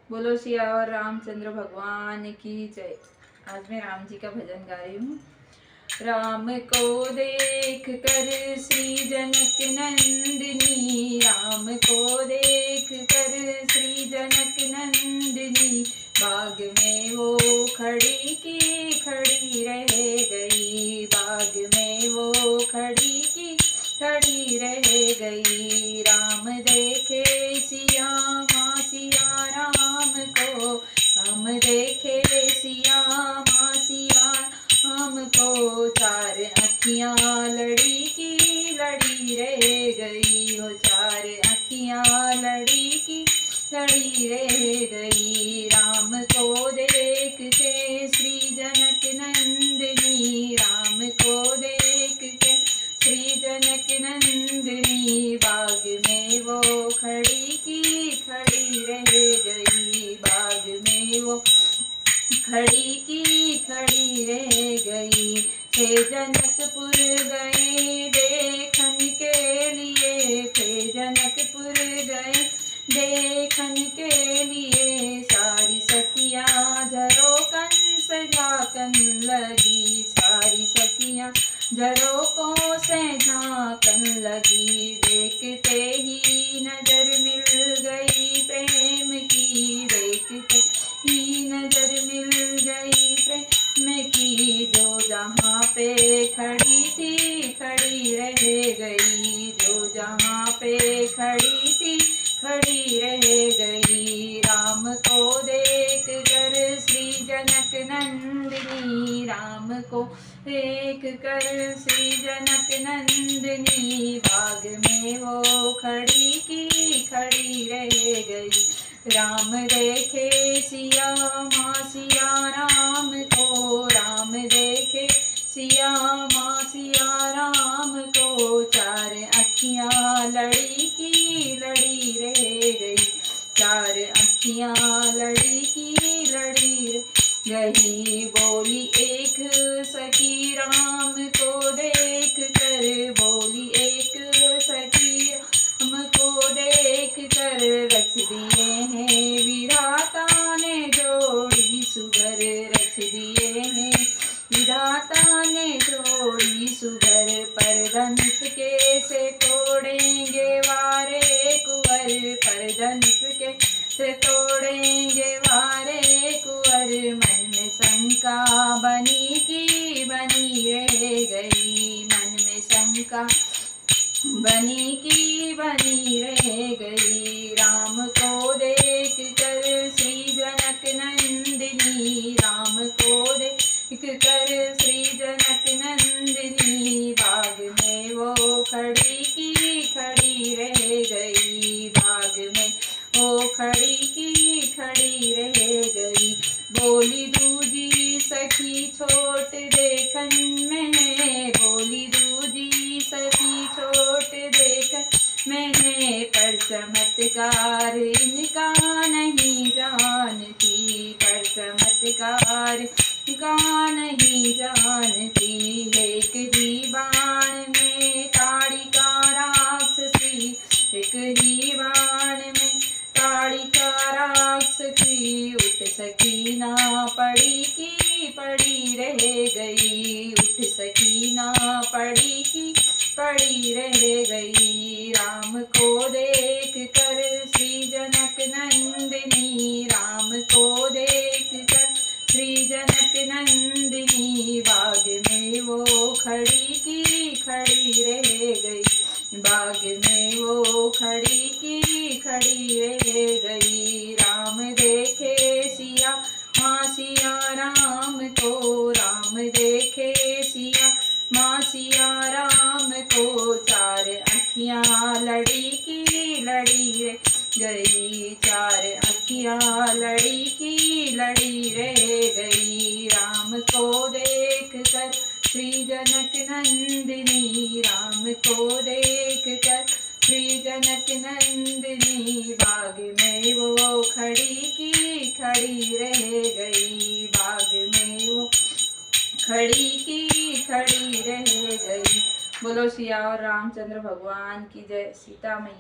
बोलो सियावर रामचंद्र भगवान की जय। आज मैं राम जी का भजन गा रही हूँ। राम को देख कर श्री जनक नंदिनी, राम को देख कर श्री जनक नंदिनी, बाग में वो खड़ी की खड़ी रह गई, बाग में वो खड़ी की खड़ी रह गई। राम देखे सिया माँ सिया राम को, राम देखे सिया माँ सिया राम को, चार अखियाँ लड़ी की लड़ी रह गई हो, चार अखियाँ लड़ी की लड़ी रह गई। राम को देख के श्री जनक नंदिनी, राम को देख के श्री जनक नंदिनी, बाग में वो खड़ी की खड़ी रह गई, बाग में वो खड़ी की खड़ी रह गई। हे जनकपुर गए देखन के लिए, हे जनकपुर गए देखन के लिए, सारी सखियाँ झरोकन सजाकन लगी, सारी सखियाँ झरोकों से झांकन लगी। देखते ही नजर मिल गई प्रेम की, देखते ही नजर मिल गई प्रेम की, जो जहाँ पे खड़ी थी खड़ी रह गई, जो जहाँ पे खड़ी थी खड़ी रह गई। राम को देख कर श्री जनक नंदिनी, राम को देख कर श्री जनक नंदिनी, बाग में वो खड़ी की खड़ी रह गई। राम देखे सिया माँ सिया राम को, राम देखे सिया माँ सिया राम को, चार अखियाँ लड़ी की लड़ी रह गई, चार अखियाँ लड़ी की लड़ी गई। बोली एक सखी राम को देख कर, बोली एक सखी राम को देख कर, रच दिए हैं विधाता ने जोड़ी सुगर, रच दिए हैं विधाता ने जोड़ी सुगर, पर धनुष के से तोड़ेंगे वारे कुंवर, पर धनुष के से तोड़ेंगे वारे कुंवर, मन में शंका बनी की बनी रह गई, मन में शंका बनी की बनी रह गई। राम को देख कर श्री जनक नंदिनी, राम को देख कर श्री जनक नंदिनी, बाग में वो खड़ी की खड़ी रह गई, बाग में वो खड़ी की खड़ी रह गई। बोली दूजी सखी छोट देखन में, बोली दूजी सखी छोट देखन मैंने, पर चमत्कार इनका नहीं जानती, पर चमत्कार इनका नहीं जानती। एक ही बाण में ताड़िका राक्षसी, एक ही बाण में ताड़िका राक्षसी, उठ सकी ना पड़ी की पड़ी रह गई, उठ सकी ना पड़ी की पड़ी रह गई। राम को देख कर श्री जनक नंदिनी, राम को देख कर श्री जनक नंदिनी, बाग में वो खड़ी की खड़ी रह गई, बाग में वो खड़ी की खड़ी रह गई। राम देखे सिया माँ सिया राम को, राम देखे सिया माँ सिया राम को, चार अखियाँ लड़ी की लड़ी रह गई, चार अखियाँ लड़ी की लड़ी रह गई। राम को देख कर श्री जनक नंदिनी, राम को देख कर श्री जनक नंदिनी, बाग में वो खड़ी की खड़ी रह गई, बाग में वो खड़ी की खड़ी रह गई। बोलो सिया और रामचंद्र भगवान की जय। सीता मैया।